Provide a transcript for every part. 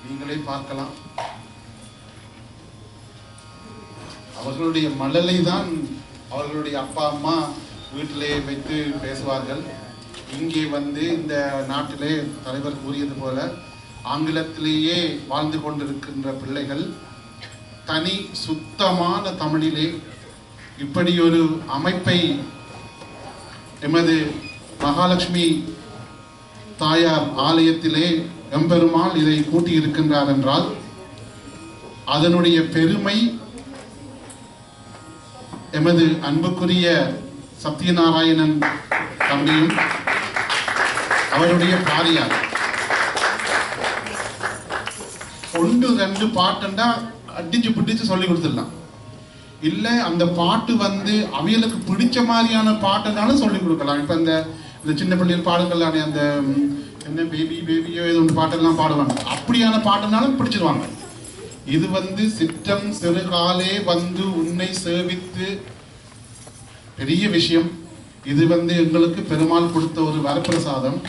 நீங்களே பார்க்கலாம். அவர்களுடைய மழலை தான் அவர்களுடைய அப்பா அம்மா வீட்டிலே வைத்து பேசுவார்கள். இங்கே வந்து இந்த நாட்டிலே தலைவர் கூறியது போல ஆங்கிலத்திலேயே வாழ்ந்து கொண்டிருக்கின்ற பிள்ளைகள் தனி சுத்தமான தமிழிலே இப்படி ஒரு அமைப்பை எமது மகாலட்சுமி தாயார் ஆலயத்திலே எம்பெருமாள் இதை கூட்டியிருக்கின்றார் என்றால் அதனுடைய பெருமை எமது அன்புக்குரிய சத்யநாராயணன் தம்பியும் அவருடைய பாரியார். 1-2 பாட்டுண்டா அடிச்சு பிடிச்சு சொல்லி கொடுத்துடலாம். இல்ல அந்த பாட்டு வந்து அவைகளுக்கு பிடிச்ச மாதிரியான பாட்டுனாலும் சொல்லி கொடுக்கலாம். இப்ப இந்த சின்ன பிள்ளைகள் பாடுங்கள்லானே அந்த என்ன பேபி பேபியோ ஏதோ ஒன்று பாட்டெல்லாம் பாடுவாங்க. அப்படியான பாட்டுனாலும் பிடிச்சிருவாங்க. இது வந்து சிற்றம் சிறுகாலே வந்து உன்னை சேவித்து பெரிய விஷயம். இது வந்து எங்களுக்கு பெருமாள் கொடுத்த ஒரு வரப்பிரசாதம்.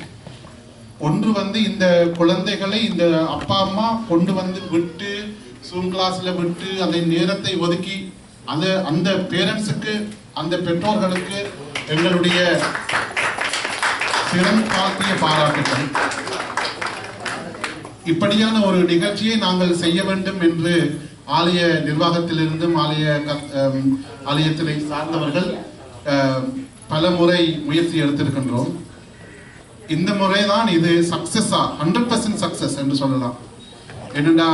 ஒன்று வந்து இந்த குழந்தைகளை இந்த அப்பா அம்மா கொண்டு வந்து விட்டு ஜூம் கிளாஸ்ல விட்டு அந்த நேரத்தை ஒதுக்கி அந்த பேரண்ட்ஸுக்கு அந்த பெற்றோர்களுக்கு எங்களுடைய சிறப்பாக்கிய பாராட்டுகள். இப்படியான ஒரு நிகழ்ச்சியை நாங்கள் செய்ய வேண்டும் என்று ஆலய நிர்வாகத்திலிருந்தும் ஆலயத்தினை சார்ந்தவர்கள் பல முறை முயற்சி எடுத்திருக்கின்றோம். இந்த முறைதான் இது சக்சஸா 100% சக்சஸ் என்று சொல்லலாம். என்னடா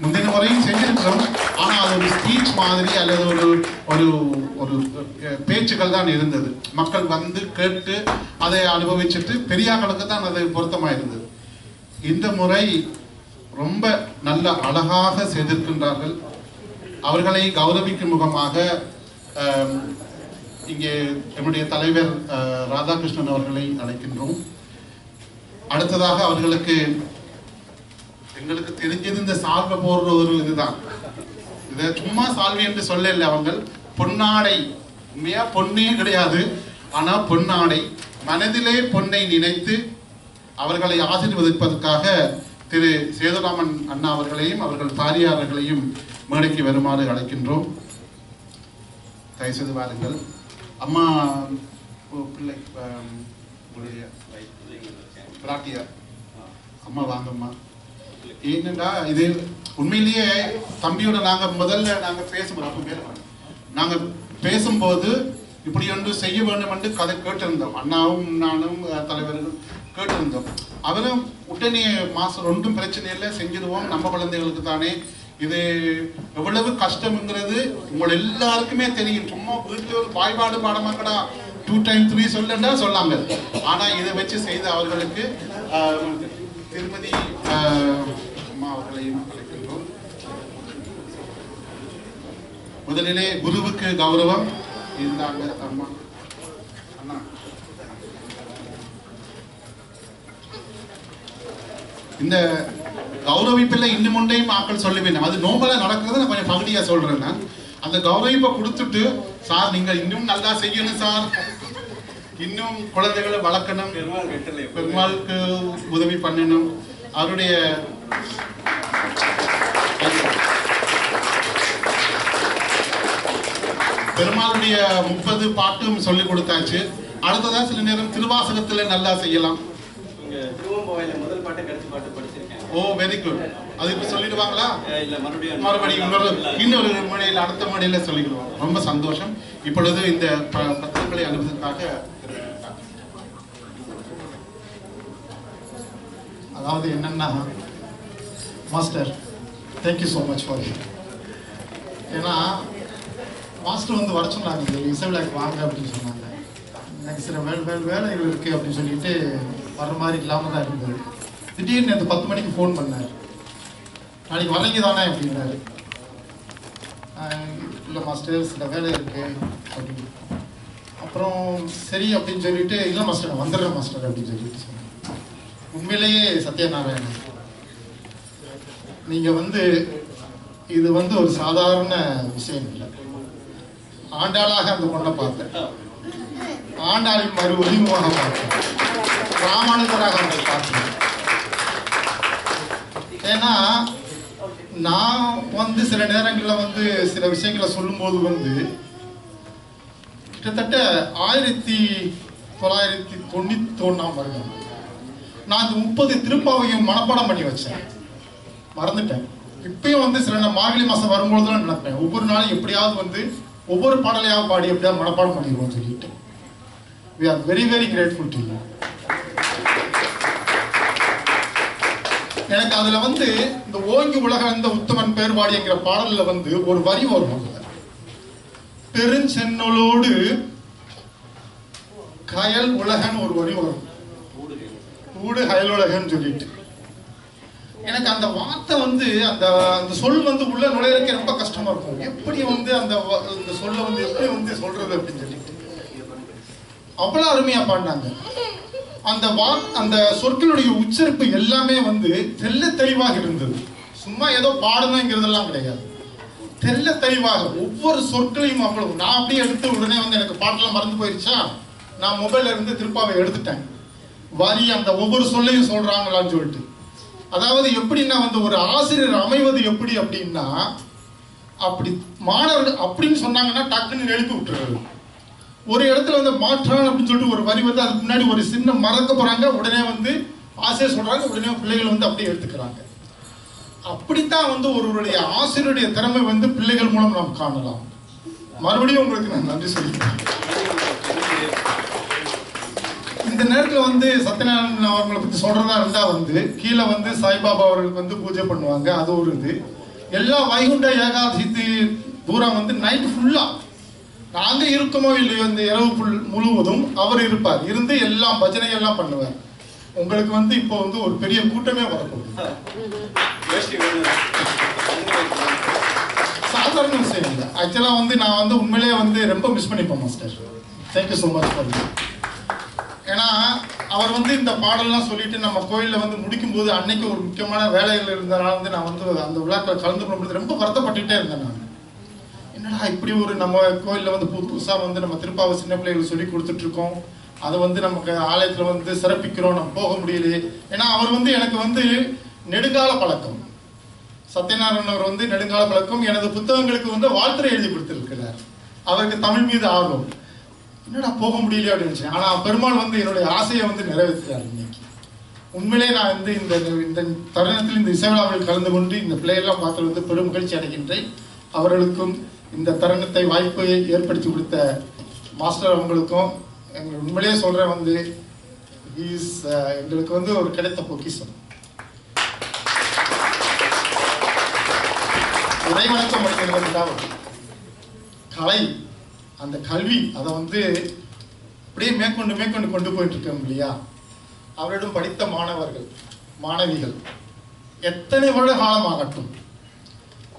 முந்தின முறையும் செஞ்சிருக்கிறோம். ஆனா அது ஒரு ஸ்பீச் மாதிரி அல்லது ஒரு ஒரு பேச்சுக்கள் தான் இருந்தது. மக்கள் வந்து கேட்டு அதை அனுபவிச்சுட்டு பெரியாக்களுக்கு தான் அது பொருத்தமா இருந்தது. இந்த முறை ரொம்ப நல்ல அழகாக செய்திருக்கின்றார்கள். அவர்களை கௌரவிக்கும் முகமாக இங்கே நம்முடைய தலைவர் ராதாகிருஷ்ணன் அவர்களை அழைக்கின்றோம். அடுத்ததாக அவர்களுக்கு எங்களுக்கு தெரிஞ்சது இந்த சால்வை போடுற ஒரு இதுதான். இதை சும்மா சால்வை என்று சொல்லல. அவங்க பொன்னாடை, உண்மையா பொன்னே கிடையாது, ஆனா பொன்னாடை, மனதிலே பொன்னை நினைத்து அவர்களை ஆசீர்வதிப்பதற்காக திரு சேதுராமன் அண்ணா அவர்களையும் அவர்கள் பாரியார்களையும் மேடைக்கு வருமாறு அழைக்கின்றோம். தயவுசெய்து வாருங்கள். அம்மா பிள்ளை பிராட்டியார் அம்மா வாங்கம்மா. ஏனென்றா இது உண்மையிலேயே தம்பியோட நாங்க பேசும்போது இப்படி ஒன்று செய்ய வேண்டும் என்று கதை கேட்டிருந்தோம். அண்ணாவும் நானும் தலைவர்கள் கேட்டிருந்தோம். அவரும் உடனே மாசம் ஒன்றும் பிரச்சனை இல்லை, செஞ்சிடுவோம், நம்ம குழந்தைகளுக்கு தானே. இது எவ்வளவு கஷ்டம்ங்கிறது உங்கள் எல்லாருக்குமே தெரியும். சும்மா வீட்டில் ஒரு வாய்பாடு பாடமாக்கடா 2 times 3 சொல்லண்டா சொல்லாங்க. ஆனா இதை வச்சு செய்த அவர்களுக்கு திருமதி அம்மா அவர்களையும் அழைக்கின்றோம். முதலிலே குருவுக்கு கௌரவம். இருந்தாங்க அம்மா அண்ணா. இந்த கௌரவிப்பில் இன்னும் ஒன்றையும் ஆக்கள் சொல்லுவேன். அது நோம்பலா நடக்கிறது நான் கொஞ்சம் பகுதியா சொல்றேன். நான் அந்த கௌரவிப்பை கொடுத்துட்டு, சார் நீங்க இன்னும் நல்லா செய்யணும் சார், இன்னும் குழந்தைகளை வளர்க்கணும், பெருமாளுக்கு உதவி பண்ணணும். அவருடைய பெருமாளுடைய 30 பாட்டும் சொல்லி கொடுத்தாச்சு. அடுத்ததா சில நேரம் திருவாசகத்துல நல்லா செய்யலாம். ஓ வெரி குட். அது இப்ப சொல்லிடுவாங்களா? மறுபடியும் இன்னொரு மணியில் அடுத்த மணியில சொல்லிடுவோம். ரொம்ப சந்தோஷம். இப்பொழுது இந்த பத்திரங்களை அனுப்புவதற்காக அதாவது என்னன்னா master thank you so much for it. ஏன்னா மாஸ்டர் வந்து வர சொன்னாங்க, இசை விழாக்கு வாங்க அப்படின்னு சொன்னாங்க. எனக்கு சில வேலைகள் இருக்குது அப்படின்னு சொல்லிட்டு வர்ற மாதிரி இல்லாமல் தான் இருந்தது. திடீர்னு நேற்று 10 மணிக்கு ஃபோன் பண்ணார். நாளைக்கு வரீங்க தானே அப்படின்னாரு. இல்லை மாஸ்டர் சில வேலை இருக்குது அப்படின்னு. அப்புறம் சரி அப்படின்னு சொல்லிட்டு, இல்லை மாஸ்டர் நான் வந்துடுறேன் மாஸ்டர் அப்படின்னு சொல்லிட்டு சொன்னேன். உண்மையிலேயே சத்யநாராயணன், நீங்கள் வந்து இது வந்து ஒரு சாதாரண விஷயம் இல்லை. ஆண்டாளாக அந்த பொண்ணை பார்த்தேன், ஆண்டாளின் மறு உரிமுகமாக பார்த்தேன், ராமானுஜராக அவங்களை பார்த்தேன். ஏன்னா நான் வந்து சில நேரங்களில் வந்து சில விஷயங்களை சொல்லும்போது வந்து கிட்டத்தட்ட 1991 வருடம் நான் அந்த 30 திருப்பாவையும் மனப்பாடம் பண்ணி வச்சேன், மறந்துட்டேன். இப்பயும் வந்து சில மார்கழி மாதம் வரும்பொழுது தான் நினைப்பேன், ஒவ்வொரு நாளும் எப்படியாவது வந்து ஒவ்வொரு பாடலையாவது பாடி எப்படியாவது மனப்பாடம் பண்ணிடுவோம் சொல்லிட்டு. We are very very grateful to you. எனக்கு அதுல வந்து இந்த ஓங்கி உலக இந்த உத்தமன் பேர்வாடிங்கிற பாடல்ல வந்து ஒரு வரி வரும். பெருஞ்சென்னலோடு கயல் உலகன் ஒரு வரி வரும், ஊடு கயல் உலகன்னு சொல்லிட்டு. எனக்கு அந்த வார்த்தை வந்து அந்த சொல் வந்து உள்ள நுழையிறதுக்கு ரொம்ப கஷ்டமா இருக்கும். எப்படி வந்து அந்த சொல்ல வந்து எப்படி வந்து சொல்றது அப்படின்னு சொல்லிட்டு அவ்வளவு அருமையா பாடினாங்க. அந்த சொற்களுடைய உச்சரிப்பு எல்லாமே வந்து தெல்ல தெளிவாக இருந்தது. சும்மா ஏதோ பாடணுங்கிறதெல்லாம் கிடையாது, தெல்ல தெளிவாக ஒவ்வொரு சொற்களையும் அவ்வளவு. நான் அப்படியே எடுத்து உடனே வந்து எனக்கு பாட்டெல்லாம் மறந்து போயிருச்சா, நான் மொபைல்ல இருந்து திருப்பாவை எடுத்துட்டேன். வரி அந்த ஒவ்வொரு சொல்லையும் சொல்றாங்களான்னு சொல்லிட்டு. அதாவது எப்படின்னா வந்து ஒரு ஆசிரியர் அமைவது எப்படி அப்படின்னா, அப்படி மாணவர்கள் அப்படின்னு சொன்னாங்கன்னா டக்குன்னு எழுப்பி விட்டுறாரு. ஒரு இடத்துல வந்து மாற்றான் அப்படின்னு சொல்லிட்டு ஒரு வரி வந்து அதுக்கு முன்னாடி ஒரு சின்ன மறக்க போறாங்க, உடனே வந்து ஆசிரியர் சொல்றாங்க, உடனே பிள்ளைகள் வந்து அப்படியே எடுத்துக்கிறாங்க. அப்படித்தான் வந்து ஒருவருடைய ஆசிரியருடைய திறமை வந்து பிள்ளைகள் மூலம் நாம் காணலாம். மறுபடியும் உங்களுக்கு நான் நன்றி சொல்லிக்கிறேன். இந்த நேரத்தில் வந்து சத்யநாராயணன் அவர்களை பற்றி சொல்றதா இருந்தா வந்து கீழே வந்து சாய்பாபா அவர்களுக்கு வந்து பூஜை பண்ணுவாங்க, அது ஒரு இது. எல்லா வைகுண்ட ஏகாதசி பூரா வந்து நைட் ஃபுல்லா நாங்க இருக்கமோ இல்லையோ இந்த இரவு முழுவதும் அவர் இருப்பார், இருந்து எல்லாம் பஜனை எல்லாம் பண்ணுவார். உங்களுக்கு வந்து இப்போ வந்து ஒரு பெரிய கூட்டமே வரப்போகுது. சாதாரண விஷயம் இல்லை. ஆக்சுவலா வந்து நான் வந்து உண்மையிலேயே வந்து ரொம்ப மிஸ் பண்ணிப்பேன் master. Thank you so much for you. ஏன்னா அவர் வந்து இந்த பாடல்லாம் சொல்லிட்டு நம்ம கோயிலில் வந்து முடிக்கும் போது அன்னைக்கு ஒரு முக்கியமான வேலைகள் இருந்தனால வந்து நான் வந்து அந்த விழாக்களை கலந்து கொள்ளும்போது ரொம்ப வருத்தப்பட்டுட்டே இருந்தேன். நான் என்னடா இப்படி ஒரு நம்ம கோயிலில் வந்து புதுசாக வந்து நம்ம திருப்பாவை சின்ன பிள்ளைகளுக்கு சொல்லி கொடுத்துட்டு இருக்கோம், அதை வந்து நமக்கு ஆலயத்தில் வந்து சிறப்பிக்கிறோம், நம்ம போக முடியலையே. ஏன்னா அவர் வந்து எனக்கு வந்து நெடுங்கால பழக்கம். சத்யநாராயணன் அவர் வந்து நெடுங்கால பழக்கம். எனது புத்தகங்களுக்கு வந்து வாழ்த்துரை எழுதி கொடுத்துருக்கிறார். அவருக்கு தமிழ் மீது ஆர்வம். என்னடா போக முடியலையே அப்படின்னு. ஆனா பெருமாள் வந்து என்னுடைய ஆசையை வந்து நிறைவேற்றுறாரு இன்னைக்கு. உண்மையிலே நான் வந்து இந்த தருணத்தில் இந்த இசைவிழாவில் கலந்து கொண்டு இந்த பிள்ளையெல்லாம் பார்த்து வந்து பெரும் மகிழ்ச்சி அடைகின்றேன். அவர்களுக்கும் இந்த தருணத்தை வாய்ப்பை ஏற்படுத்தி கொடுத்த மாஸ்டர் அவங்களுக்கும் எங்களுக்கு உண்மையிலேயே சொல்றேன் வந்து எங்களுக்கு வந்து ஒரு கிடைத்த பொக்கிஷம். இறைவணக்கம் அப்படிங்கிறது கலை, அந்த கல்வி, அதை வந்து அப்படியே மேற்கொண்டு கொண்டு போயிட்டு இருக்கோம் இல்லையா. அவரிடம் படித்த மாணவர்கள் மாணவிகள் எத்தனை வருட காலமாகட்டும்,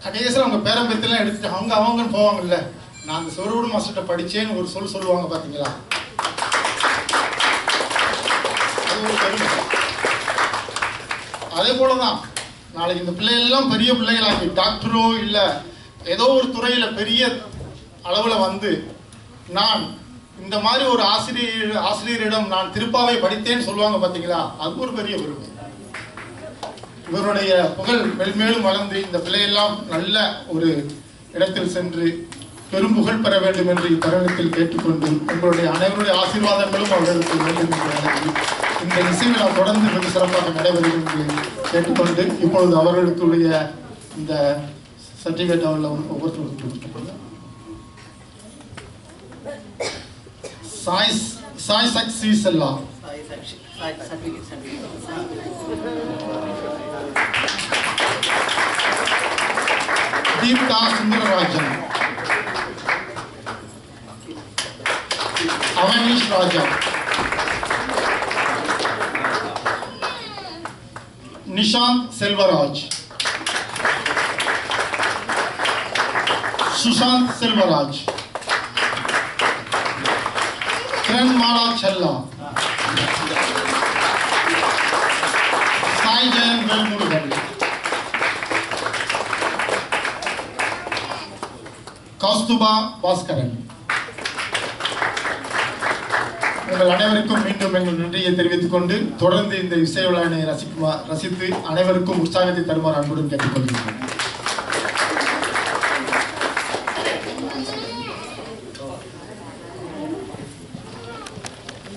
கடைசியில் அவங்க பேரம்பேத்தெல்லாம் எடுத்துட்டு அவங்கன்னு போவாங்கல்ல. நான் அந்த சொருவுடு மாஸ்டர்கிட்ட படிச்சேன்னு ஒரு சொல்லுவாங்க பாத்தீங்களா, அது ஒரு பெருமை. அதே போலதான் நாளைக்கு இந்த பிள்ளைகள்லாம் பெரிய பிள்ளைகளாகி டாக்டரோ இல்லை ஏதோ ஒரு துறையில பெரிய அளவுல வந்து நான் இந்த மாதிரி ஒரு ஆசிரியரிடம் நான் திருப்பாவை படித்தேன்னு சொல்லுவாங்க பாத்தீங்களா, அது ஒரு பெரிய பெருமை. இவருடைய புகழ் மென்மேலும் வளர்ந்து இந்த பிள்ளையெல்லாம் நல்ல ஒரு இடத்தில் சென்று பெரும் புகழ் பெற வேண்டும் என்று இத்தருணத்தில் கேட்டுக்கொண்டு உங்களுடைய அனைவருடைய ஆசீர்வாதங்களும் அவர்களுக்கு வேண்டும் என்று இந்த இசைவிழா தொடர்ந்து மிக சிறப்பாக நடைபெறும் என்று கேட்டுக்கொண்டு இப்பொழுது அவர்களுக்குடைய இந்த சர்டிபிகேட் அவர்கள் ஒவ்வொருத்தருக்கும் கொடுத்துருக்காங்க. சாய் சக்சி செல்லா தீப்கா சுந்தரராஜன், அவனீஷ் ராஜா, நிஷாந்த் செல்வராஜ், சுஷாந்த் செல்வராஜ், கிரண்மாலா செல்லா, சாய் ஜெயன் வேல்முருகன், கௌஸ்துபா பாஸ்கரன். உங்கள் அனைவருக்கும் மீண்டும் எங்கள் நன்றியை தெரிவித்துக் கொண்டு தொடர்ந்து இந்த இசை விழாவினை ரசித்து அனைவருக்கும் உற்சாகத்தை தருமாறு அன்புடன் கேட்டுக்கொள்கிறேன்.